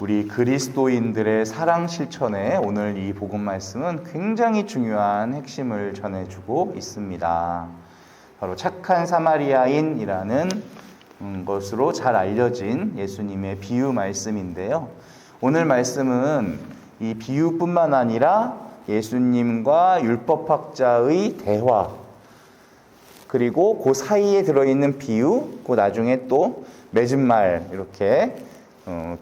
우리 그리스도인들의 사랑 실천에 오늘 이 복음 말씀은 굉장히 중요한 핵심을 전해주고 있습니다. 바로 착한 사마리아인이라는 것으로 잘 알려진 예수님의 비유 말씀인데요. 오늘 말씀은 이 비유뿐만 아니라 예수님과 율법학자의 대화, 그리고 그 사이에 들어있는 비유, 그 나중에 또 맺은 말, 이렇게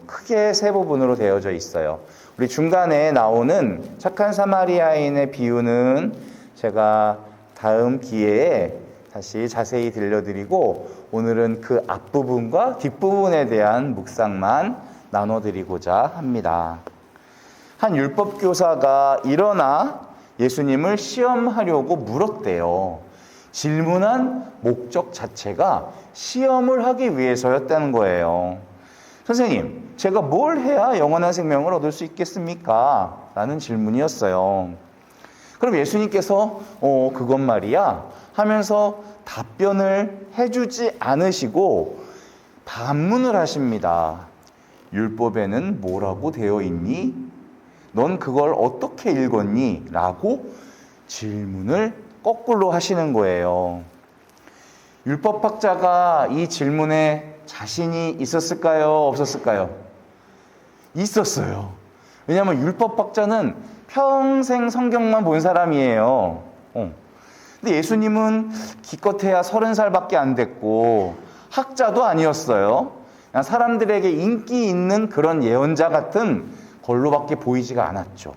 크게 세 부분으로 되어져 있어요. 우리 중간에 나오는 착한 사마리아인의 비유는 제가 다음 기회에 다시 자세히 들려드리고, 오늘은 그 앞부분과 뒷부분에 대한 묵상만 나눠드리고자 합니다. 한 율법교사가 일어나 예수님을 시험하려고 물었대요. 질문한 목적 자체가 시험을 하기 위해서였다는 거예요. 선생님, 제가 뭘 해야 영원한 생명을 얻을 수 있겠습니까? 라는 질문이었어요. 그럼 예수님께서 그건 말이야 하면서 답변을 해주지 않으시고 반문을 하십니다. 율법에는 뭐라고 되어 있니? 넌 그걸 어떻게 읽었니? 라고 질문을 거꾸로 하시는 거예요. 율법학자가 이 질문에 자신이 있었을까요? 없었을까요? 있었어요. 왜냐하면 율법학자는 평생 성경만 본 사람이에요. 근데 예수님은 기껏해야 30살밖에 안 됐고 학자도 아니었어요. 그냥 사람들에게 인기 있는 그런 예언자 같은 걸로밖에 보이지가 않았죠.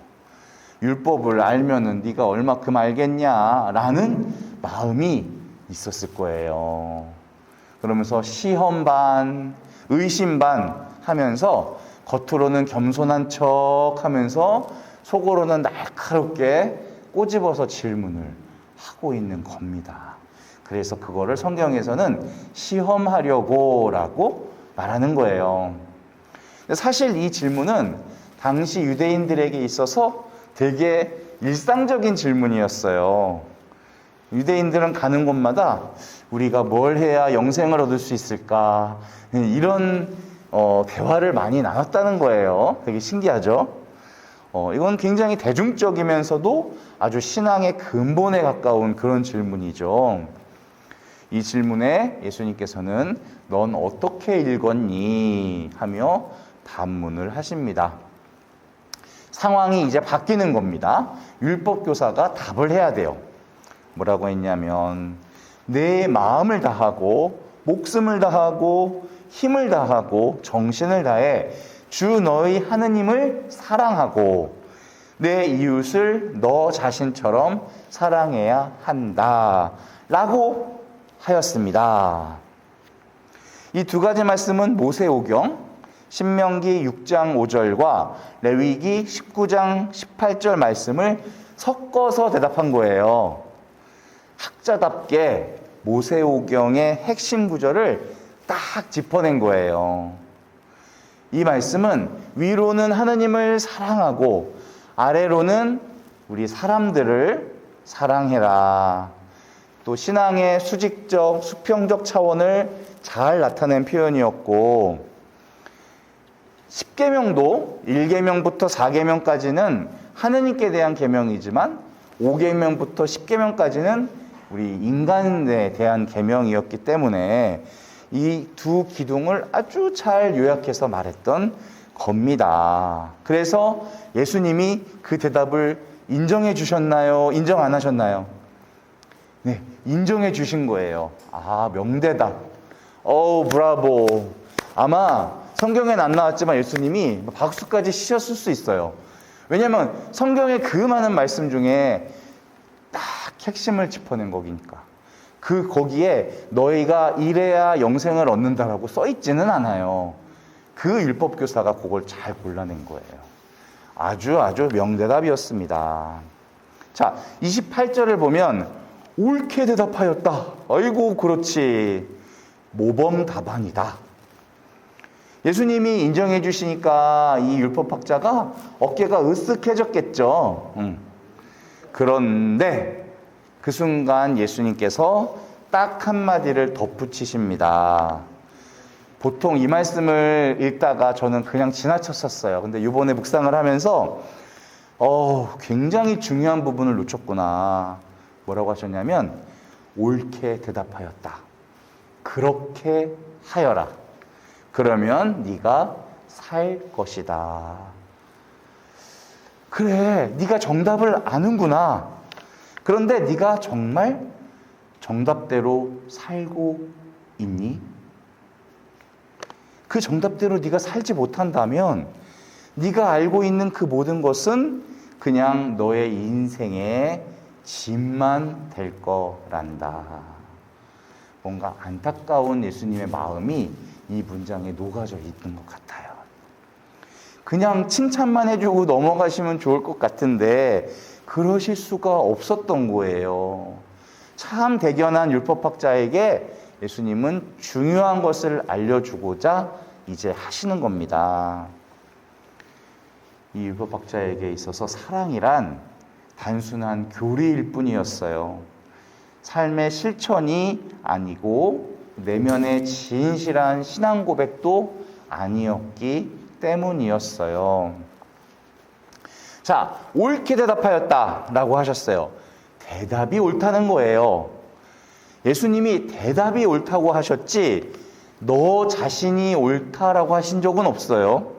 율법을 알면은 네가 얼마큼 알겠냐라는 마음이 있었을 거예요. 그러면서 시험 반, 의심 반 하면서 겉으로는 겸손한 척 하면서 속으로는 날카롭게 꼬집어서 질문을 하고 있는 겁니다. 그래서 그거를 성경에서는 시험하려고 라고 말하는 거예요. 사실 이 질문은 당시 유대인들에게 있어서 되게 일상적인 질문이었어요. 유대인들은 가는 곳마다 우리가 뭘 해야 영생을 얻을 수 있을까? 이런 대화를 많이 나눴다는 거예요. 되게 신기하죠? 이건 굉장히 대중적이면서도 아주 신앙의 근본에 가까운 그런 질문이죠. 이 질문에 예수님께서는 넌 어떻게 읽었니? 하며 반문을 하십니다. 상황이 이제 바뀌는 겁니다. 율법교사가 답을 해야 돼요. 뭐라고 했냐면 내 마음을 다하고 목숨을 다하고 힘을 다하고 정신을 다해 주 너희 하느님을 사랑하고 내 이웃을 너 자신처럼 사랑해야 한다 라고 하였습니다. 이 두 가지 말씀은 모세오경 신명기 6장 5절과 레위기 19장 18절 말씀을 섞어서 대답한 거예요. 학자답게 모세오경의 핵심 구절을 딱 짚어낸 거예요. 이 말씀은 위로는 하느님을 사랑하고 아래로는 우리 사람들을 사랑해라. 또 신앙의 수직적, 수평적 차원을 잘 나타낸 표현이었고 10계명도 1계명부터 4계명까지는 하느님께 대한 계명이지만 5계명부터 10계명까지는 우리 인간에 대한 계명이었기 때문에 이 두 기둥을 아주 잘 요약해서 말했던 겁니다. 그래서 예수님이 그 대답을 인정해 주셨나요? 인정 안 하셨나요? 네, 인정해 주신 거예요. 아, 명대답. 브라보. 아마 성경엔 안 나왔지만 예수님이 박수까지 치셨을 수 있어요. 왜냐하면 성경의 그 많은 말씀 중에 딱 핵심을 짚어낸 거기니까. 거기에 너희가 이래야 영생을 얻는다라고 써있지는 않아요. 그 율법교사가 그걸 잘 골라낸 거예요. 아주 명대답이었습니다. 자, 28절을 보면 옳게 대답하였다. 아이고 그렇지. 모범답안이다. 예수님이 인정해 주시니까 이 율법학자가 어깨가 으쓱해졌겠죠. 그런데 그 순간 예수님께서 딱 한마디를 덧붙이십니다. 보통 이 말씀을 읽다가 저는 그냥 지나쳤었어요. 근데 이번에 묵상을 하면서 굉장히 중요한 부분을 놓쳤구나. 뭐라고 하셨냐면 옳게 대답하였다. 그렇게 하여라. 그러면 네가 살 것이다. 그래, 네가 정답을 아는구나. 그런데 네가 정말 정답대로 살고 있니? 그 정답대로 네가 살지 못한다면 네가 알고 있는 그 모든 것은 그냥 너의 인생의 짐만 될 거란다. 뭔가 안타까운 예수님의 마음이 이 문장에 녹아져 있는 것 같아요. 그냥 칭찬만 해주고 넘어가시면 좋을 것 같은데 그러실 수가 없었던 거예요. 참 대견한 율법학자에게 예수님은 중요한 것을 알려주고자 이제 하시는 겁니다. 이 율법학자에게 있어서 사랑이란 단순한 교리일 뿐이었어요. 삶의 실천이 아니고 내면의 진실한 신앙 고백도 아니었기 때문이었어요. 자, 옳게 대답하였다라고 하셨어요. 대답이 옳다는 거예요. 예수님이 대답이 옳다고 하셨지 너 자신이 옳다라고 하신 적은 없어요.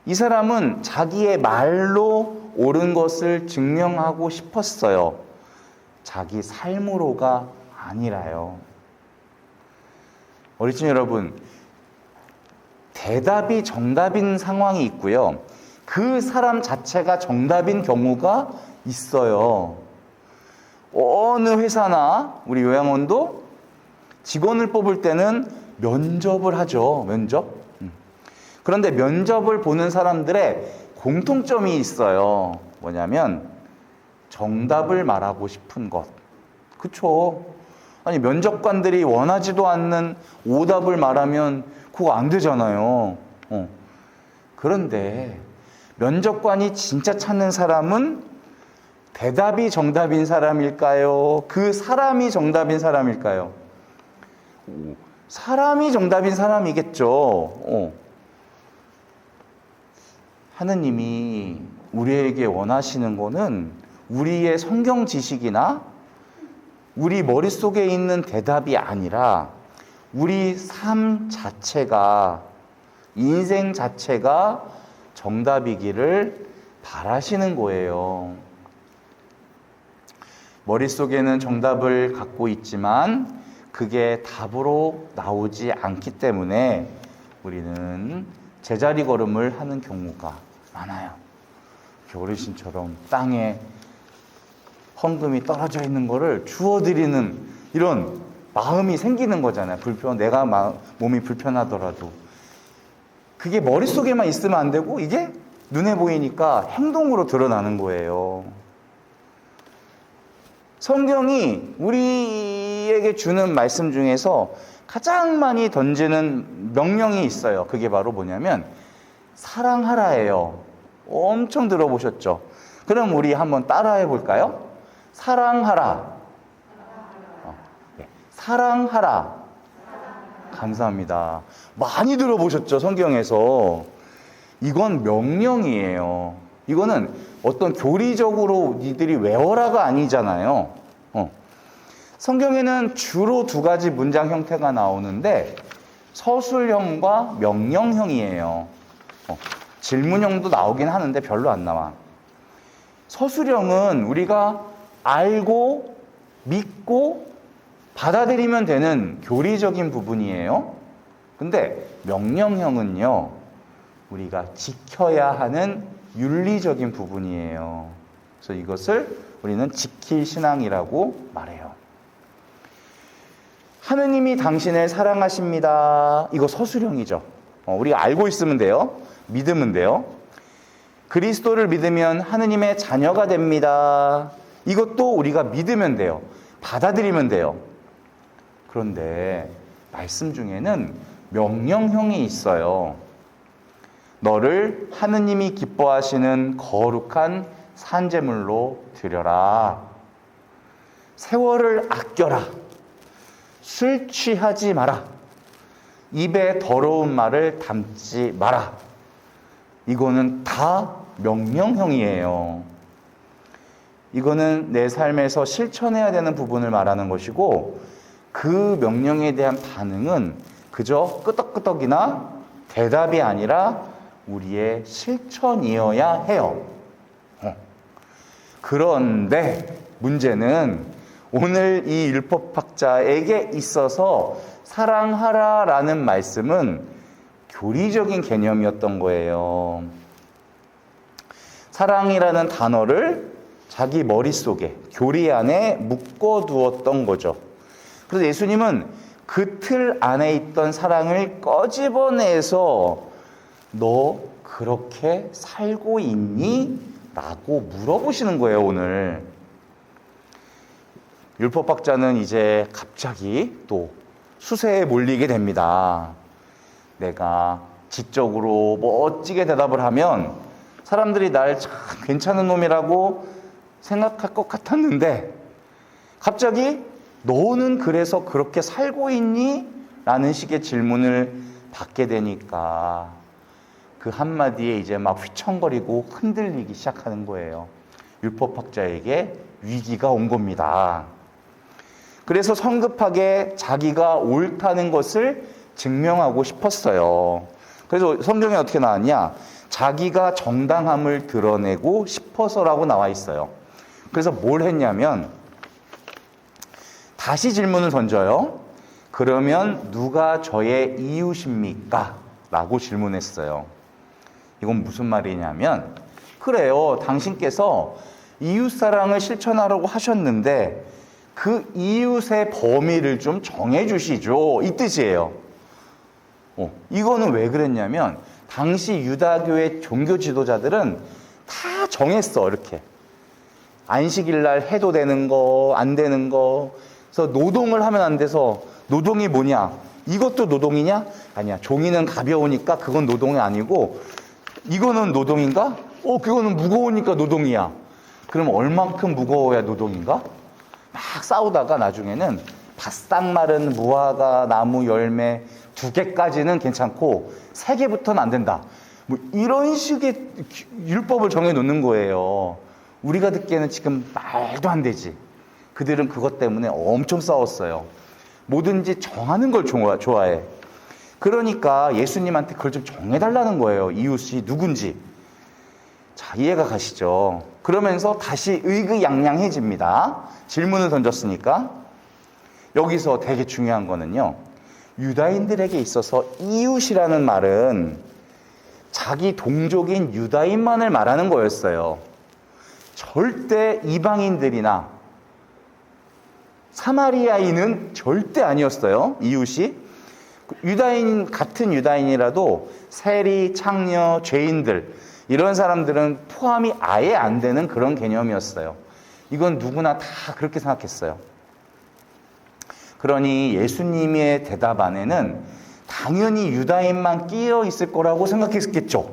이 사람은 자기의 말로 옳은 것을 증명하고 싶었어요. 자기 삶으로가 아니라요. 어르신 여러분, 대답이 정답인 상황이 있고요. 그 사람 자체가 정답인 경우가 있어요. 어느 회사나 우리 요양원도 직원을 뽑을 때는 면접을 하죠. 면접. 그런데 면접을 보는 사람들의 공통점이 있어요. 뭐냐면 정답을 말하고 싶은 것. 그쵸? 아니 면접관들이 원하지도 않는 오답을 말하면 그거 안 되잖아요. 그런데 면접관이 진짜 찾는 사람은 대답이 정답인 사람일까요? 그 사람이 정답인 사람일까요? 사람이 정답인 사람이겠죠. 하느님이 우리에게 원하시는 거는 우리의 성경 지식이나 우리 머릿속에 있는 대답이 아니라 우리 삶 자체가, 인생 자체가 정답이기를 바라시는 거예요. 머릿속에는 정답을 갖고 있지만 그게 답으로 나오지 않기 때문에 우리는 제자리 걸음을 하는 경우가 많아요. 어르신처럼 땅에 헌금이 떨어져 있는 거를 주워드리는 이런 마음이 생기는 거잖아요. 내가 몸이 불편하더라도. 그게 머릿속에만 있으면 안 되고 이게 눈에 보이니까 행동으로 드러나는 거예요. 성경이 우리에게 주는 말씀 중에서 가장 많이 던지는 명령이 있어요. 그게 바로 뭐냐면 사랑하라예요. 엄청 들어보셨죠? 그럼 우리 한번 따라해 볼까요? 사랑하라. 네. 사랑하라. 감사합니다. 많이 들어보셨죠? 성경에서. 이건 명령이에요. 이거는 어떤 교리적으로 니들이 외워라가 아니잖아요. 성경에는 주로 두 가지 문장 형태가 나오는데 서술형과 명령형이에요. 질문형도 나오긴 하는데 별로 안 나와. 서술형은 우리가 알고 믿고 받아들이면 되는 교리적인 부분이에요. 근데 명령형은요, 우리가 지켜야 하는 윤리적인 부분이에요. 그래서 이것을 우리는 지킬 신앙이라고 말해요. 하느님이 당신을 사랑하십니다. 이거 서술형이죠. 우리가 알고 있으면 돼요. 믿으면 돼요. 그리스도를 믿으면 하느님의 자녀가 됩니다. 이것도 우리가 믿으면 돼요. 받아들이면 돼요. 그런데 말씀 중에는 명령형이 있어요. 너를 하느님이 기뻐하시는 거룩한 산제물로 드려라. 세월을 아껴라. 술 취하지 마라. 입에 더러운 말을 담지 마라. 이거는 다 명령형이에요. 이거는 내 삶에서 실천해야 되는 부분을 말하는 것이고, 그 명령에 대한 반응은 그저 끄덕끄덕이나 대답이 아니라 우리의 실천이어야 해요. 그런데 문제는 오늘 이 율법학자에게 있어서 사랑하라라는 말씀은 교리적인 개념이었던 거예요. 사랑이라는 단어를 자기 머릿속에, 교리 안에 묶어두었던 거죠. 그래서 예수님은 그 틀 안에 있던 사랑을 꺼집어내서 너 그렇게 살고 있니? 라고 물어보시는 거예요, 오늘. 율법학자는 이제 갑자기 또 수세에 몰리게 됩니다. 내가 지적으로 멋지게 대답을 하면 사람들이 날 참 괜찮은 놈이라고 생각할 것 같았는데, 갑자기 너는 그래서 그렇게 살고 있니? 라는 식의 질문을 받게 되니까 그 한마디에 이제 막 휘청거리고 흔들리기 시작하는 거예요. 율법학자에게 위기가 온 겁니다. 그래서 성급하게 자기가 옳다는 것을 증명하고 싶었어요. 그래서 성경에 어떻게 나왔냐? 자기가 정당함을 드러내고 싶어서라고 나와 있어요. 그래서 뭘 했냐면 다시 질문을 던져요. 그러면 누가 저의 이웃입니까? 라고 질문했어요. 이건 무슨 말이냐면, 그래요, 당신께서 이웃사랑을 실천하라고 하셨는데 그 이웃의 범위를 좀 정해주시죠, 이 뜻이에요. 이거는 왜 그랬냐면 당시 유다교의 종교 지도자들은 다 정했어. 이렇게 안식일 날 해도 되는 거, 안 되는 거. 그래서 노동을 하면 안 돼서 노동이 뭐냐? 이것도 노동이냐? 아니야. 종이는 가벼우니까 그건 노동이 아니고, 이거는 노동인가? 그거는 무거우니까 노동이야. 그럼 얼만큼 무거워야 노동인가? 막 싸우다가 나중에는 바싹 마른 무화과 나무 열매 2개까지는 괜찮고 3개부터는 안 된다. 뭐 이런 식의 율법을 정해 놓는 거예요. 우리가 듣기에는 지금 말도 안 되지. 그들은 그것 때문에 엄청 싸웠어요. 뭐든지 정하는 걸 좋아해. 그러니까 예수님한테 그걸 좀 정해달라는 거예요. 이웃이 누군지. 자, 이해가 가시죠? 그러면서 다시 의기양양해집니다. 질문을 던졌으니까. 여기서 되게 중요한 거는요, 유다인들에게 있어서 이웃이라는 말은 자기 동족인 유다인만을 말하는 거였어요. 절대 이방인들이나 사마리아인은 절대 아니었어요. 이웃이. 같은 유다인이라도 세리, 창녀, 죄인들, 이런 사람들은 포함이 아예 안 되는 그런 개념이었어요. 이건 누구나 다 그렇게 생각했어요. 그러니 예수님의 대답 안에는 당연히 유다인만 끼어 있을 거라고 생각했겠죠.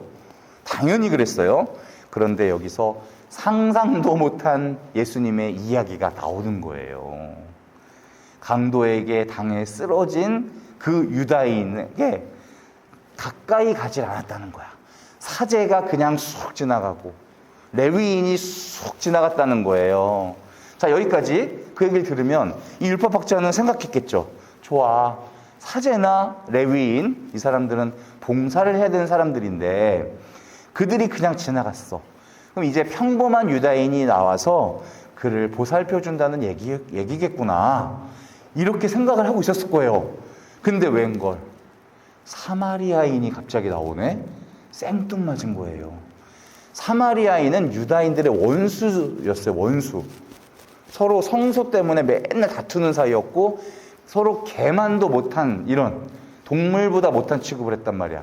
당연히 그랬어요. 그런데 여기서 상상도 못한 예수님의 이야기가 나오는 거예요. 강도에게 당해 쓰러진 그 유다인에게 가까이 가질 않았다는 거야. 사제가 그냥 쑥 지나가고 레위인이 쑥 지나갔다는 거예요. 자, 여기까지 그 얘기를 들으면 이 율법학자는 생각했겠죠. 좋아, 사제나 레위인, 이 사람들은 봉사를 해야 되는 사람들인데 그들이 그냥 지나갔어. 그럼 이제 평범한 유다인이 나와서 그를 보살펴준다는 얘기겠구나, 이렇게 생각을 하고 있었을 거예요. 근데 웬걸 사마리아인이 갑자기 나오네. 생뚱맞은 거예요. 사마리아인은 유다인들의 원수였어요. 원수. 서로 성소 때문에 맨날 다투는 사이였고 서로 개만도 못한, 이런 동물보다 못한 취급을 했단 말이야.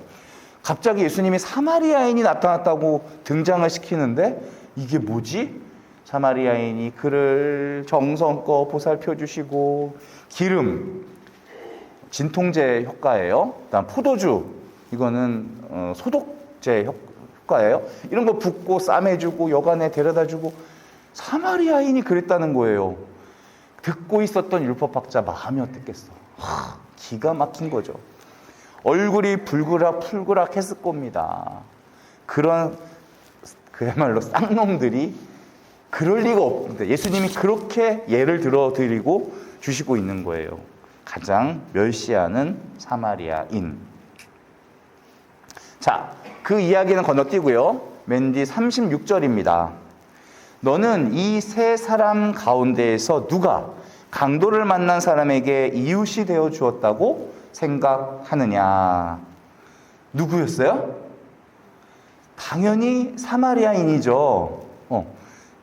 갑자기 예수님이 사마리아인이 나타났다고 등장을 시키는데 이게 뭐지? 사마리아인이 그를 정성껏 보살펴 주시고, 기름, 진통제 효과예요. 그다음 포도주, 이거는 소독제 효과예요. 이런 거 붓고 싸매주고 여간에 데려다주고, 사마리아인이 그랬다는 거예요. 듣고 있었던 율법학자 마음이 어땠겠어. 기가 막힌 거죠. 얼굴이 불그락 했을 겁니다. 그런 그야말로 쌍놈들이 그럴 리가 없는데 예수님이 그렇게 예를 들어 드리고 주시고 있는 거예요. 가장 멸시하는 사마리아인. 자, 그 이야기는 건너뛰고요. 맨 뒤 36절입니다. 너는 이 세 사람 가운데에서 누가 강도를 만난 사람에게 이웃이 되어 주었다고 생각하느냐? 누구였어요? 당연히 사마리아인이죠.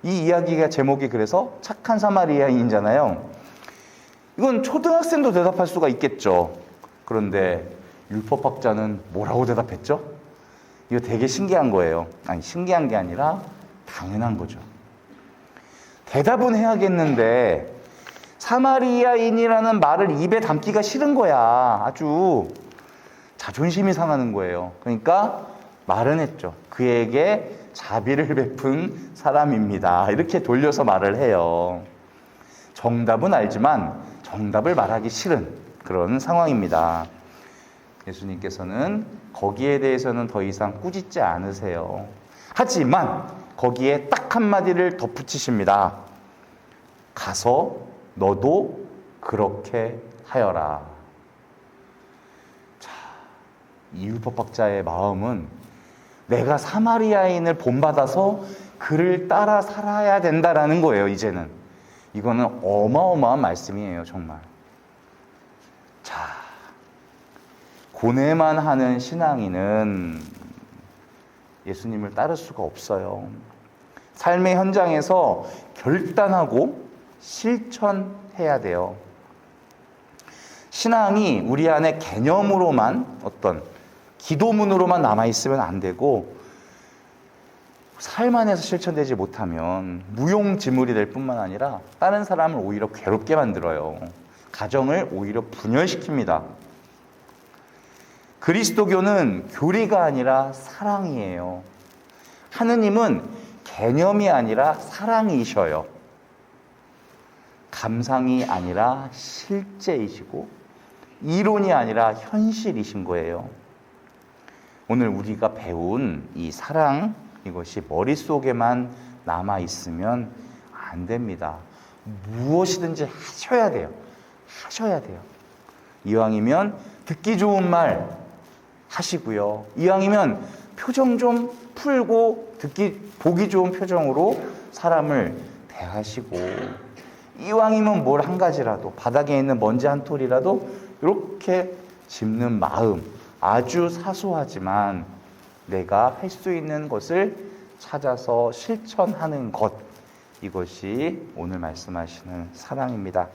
이 이야기가 제목이 그래서 착한 사마리아인이잖아요. 이건 초등학생도 대답할 수가 있겠죠. 그런데 율법학자는 뭐라고 대답했죠? 이거 되게 신기한 거예요. 아니, 신기한 게 아니라 당연한 거죠. 대답은 해야겠는데 사마리아인이라는 말을 입에 담기가 싫은 거야. 아주 자존심이 상하는 거예요. 그러니까 말은 했죠. 그에게 자비를 베푼 사람입니다. 이렇게 돌려서 말을 해요. 정답은 알지만 정답을 말하기 싫은 그런 상황입니다. 예수님께서는 거기에 대해서는 더 이상 꾸짖지 않으세요. 하지만 거기에 딱 한마디를 덧붙이십니다. 가서 너도 그렇게 하여라. 자, 이 율법학자의 마음은 내가 사마리아인을 본받아서 그를 따라 살아야 된다라는 거예요, 이제는. 이거는 어마어마한 말씀이에요, 정말. 자, 고뇌만 하는 신앙인은 예수님을 따를 수가 없어요. 삶의 현장에서 결단하고 실천해야 돼요. 신앙이 우리 안에 개념으로만 어떤 기도문으로만 남아있으면 안 되고 삶 안에서 실천되지 못하면 무용지물이 될 뿐만 아니라 다른 사람을 오히려 괴롭게 만들어요. 가정을 오히려 분열시킵니다. 그리스도교는 교리가 아니라 사랑이에요. 하느님은 개념이 아니라 사랑이셔요. 감상이 아니라 실제이시고 이론이 아니라 현실이신 거예요. 오늘 우리가 배운 이 사랑, 이것이 머릿속에만 남아있으면 안 됩니다. 무엇이든지 하셔야 돼요. 하셔야 돼요. 이왕이면 듣기 좋은 말 하시고요. 이왕이면 표정 좀 풀고 보기 좋은 표정으로 사람을 대하시고, 이왕이면 뭘 한 가지라도, 바닥에 있는 먼지 한 톨이라도 이렇게 짚는 마음, 아주 사소하지만 내가 할 수 있는 것을 찾아서 실천하는 것, 이것이 오늘 말씀하시는 사랑입니다.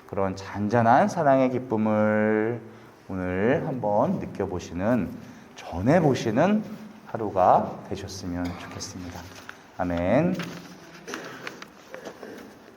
그런 잔잔한 사랑의 기쁨을 오늘 한번 느껴보시는, 전해보시는 하루가 되셨으면 좋겠습니다. 아멘.